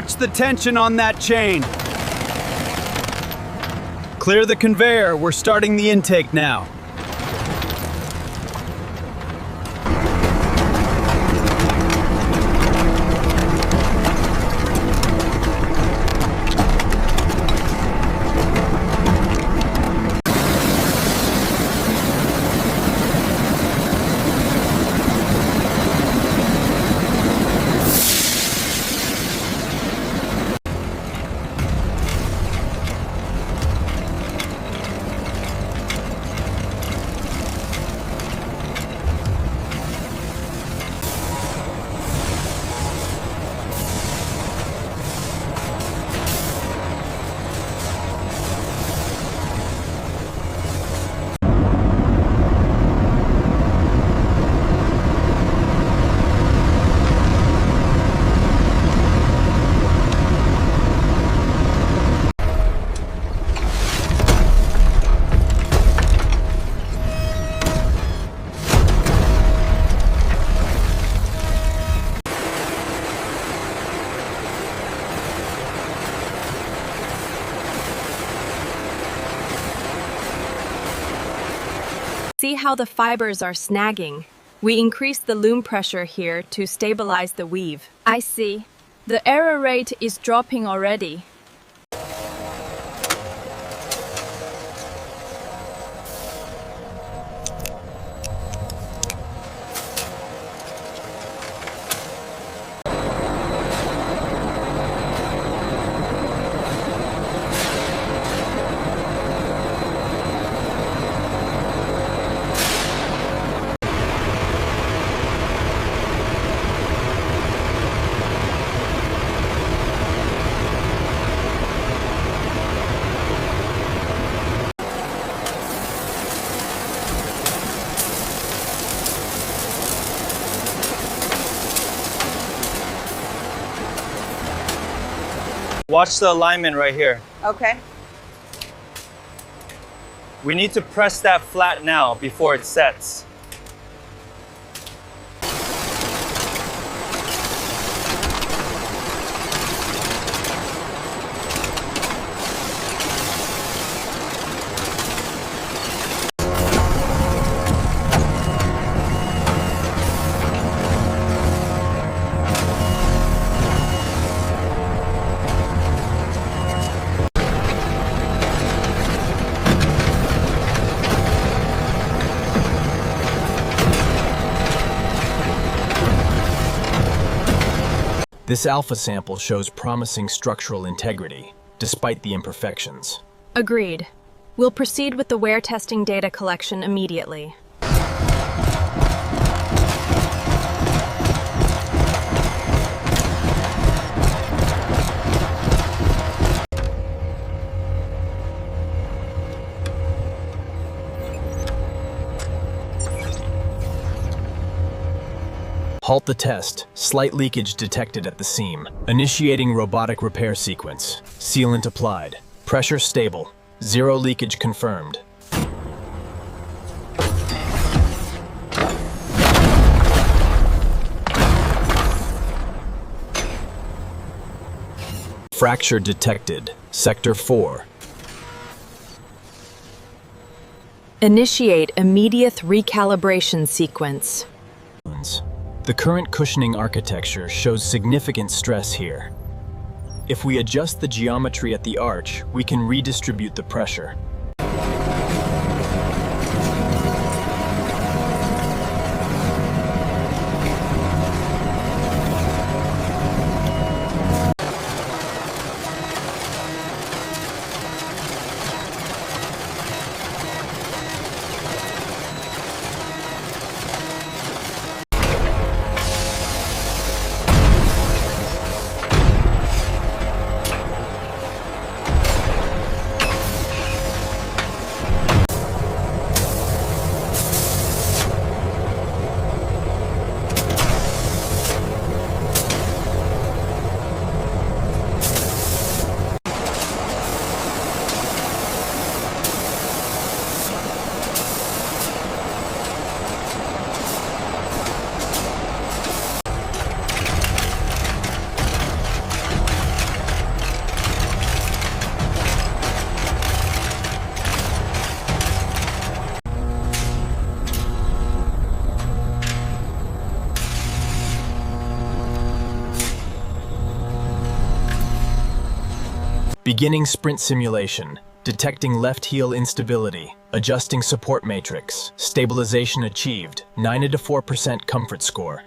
Watch the tension on that chain. Clear the conveyor. We're starting the intake now. See how the fibers are snagging? We increased the loom pressure here to stabilize the weave. I see. The error rate is dropping already. Watch the alignment right here. Okay. We need to press that flat now before it sets. This alpha sample shows promising structural integrity, despite the imperfections. Agreed. We'll proceed with the wear testing data collection immediately. Halt the test. Slight leakage detected at the seam. Initiating robotic repair sequence. Sealant applied. Pressure stable. Zero leakage confirmed. Fracture detected. Sector 4. Initiate immediate recalibration sequence. The current cushioning architecture shows significant stress here. If we adjust the geometry at the arch, we can redistribute the pressure. Beginning sprint simulation. Detecting left heel instability. Adjusting support matrix. Stabilization achieved. 94% comfort score.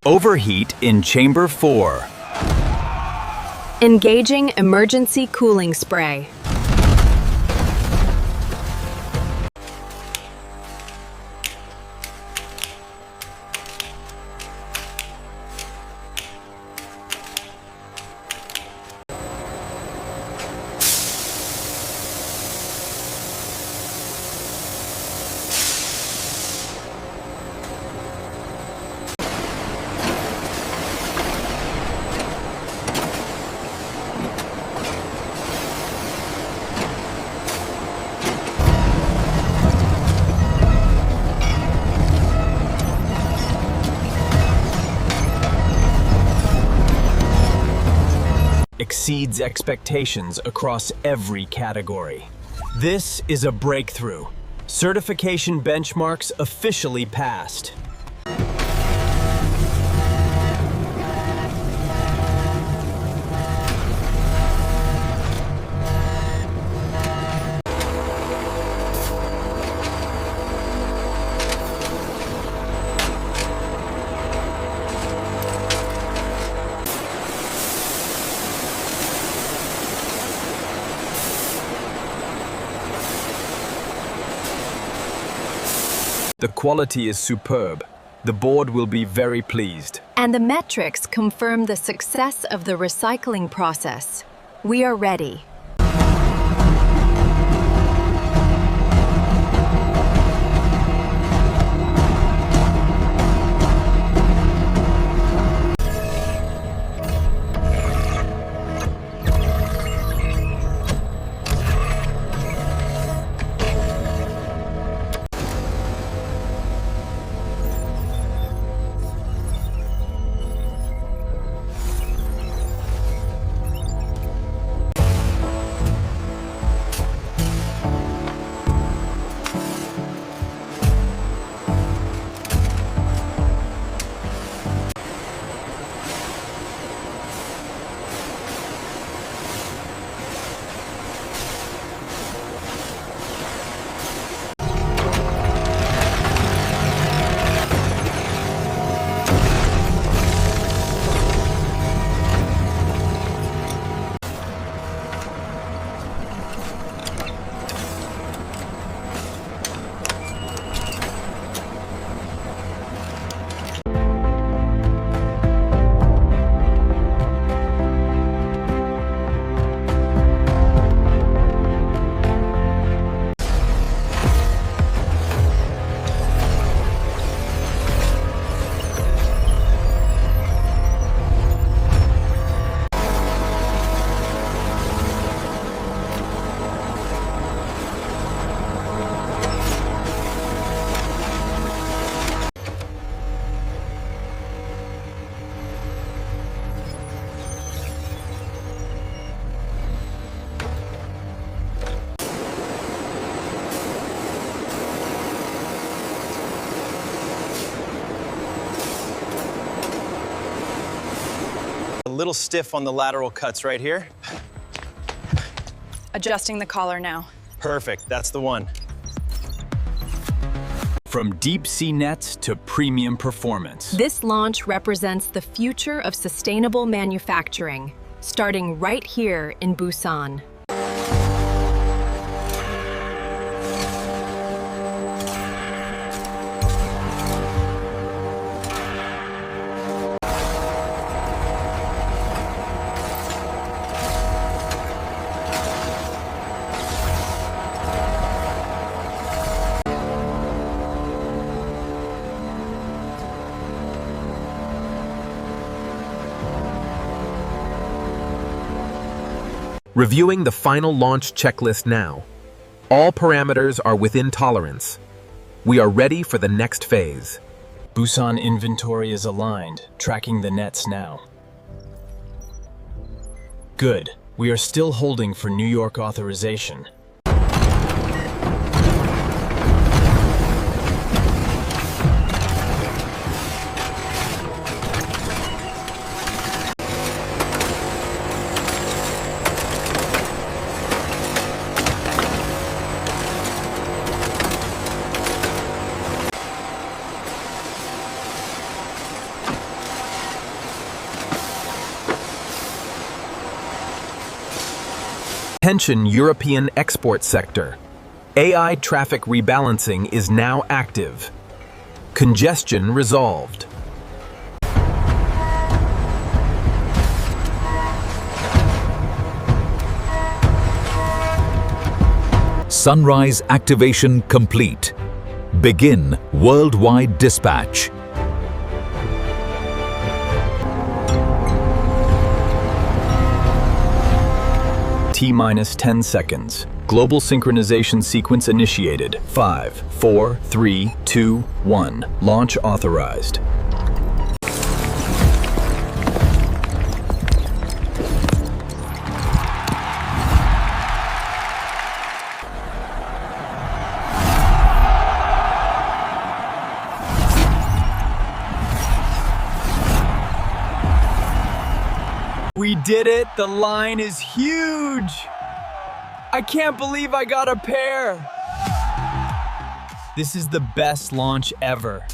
Overheat in Chamber 4. Engaging emergency cooling spray. Exceeds expectations across every category. This is a breakthrough. Certification benchmarks officially passed. The quality is superb. The board will be very pleased. And the metrics confirm the success of the recycling process. We are ready. little stiff on the lateral cuts right here. Adjusting the collar now. Perfect, that's the one. From deep sea nets to premium performance. This launch represents the future of sustainable manufacturing, starting right here in Busan. Reviewing the final launch checklist now. All parameters are within tolerance. We are ready for the next phase. Busan inventory is aligned, tracking the nets now. Good. We are still holding for New York authorization. Attention European export sector. AI traffic rebalancing is now active. Congestion resolved. Sunrise activation complete. Begin worldwide dispatch. T-minus 10 seconds. Global synchronization sequence initiated. 5, 4, 3, 2, 1. Launch authorized. We did it! The line is huge! I can't believe I got a pair! This is the best launch ever.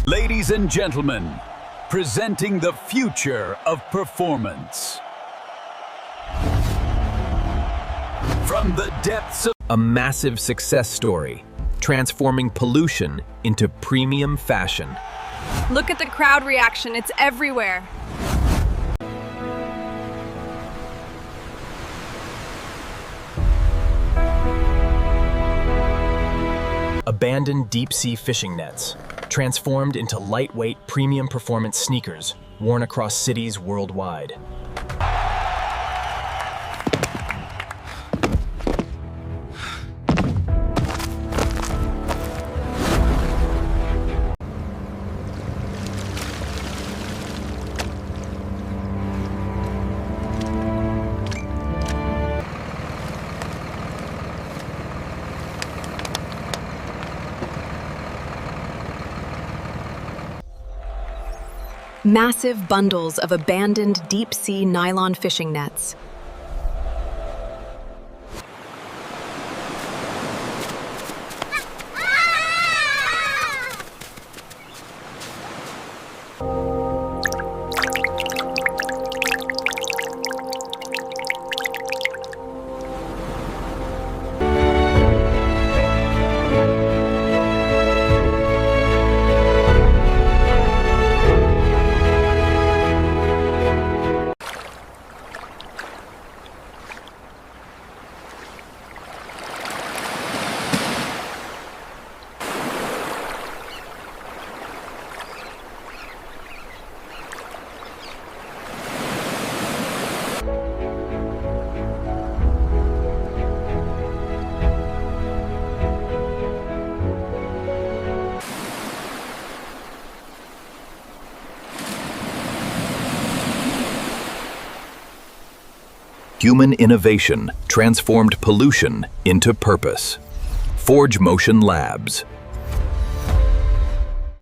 Ladies and gentlemen, presenting the future of performance. From the depths of A massive success story, transforming pollution into premium fashion. Look at the crowd reaction, it's everywhere. Abandoned deep-sea fishing nets, transformed into lightweight premium performance sneakers worn across cities worldwide. Massive bundles of abandoned deep-sea nylon fishing nets. human innovation transformed pollution into purpose. ForgeMotion Labs.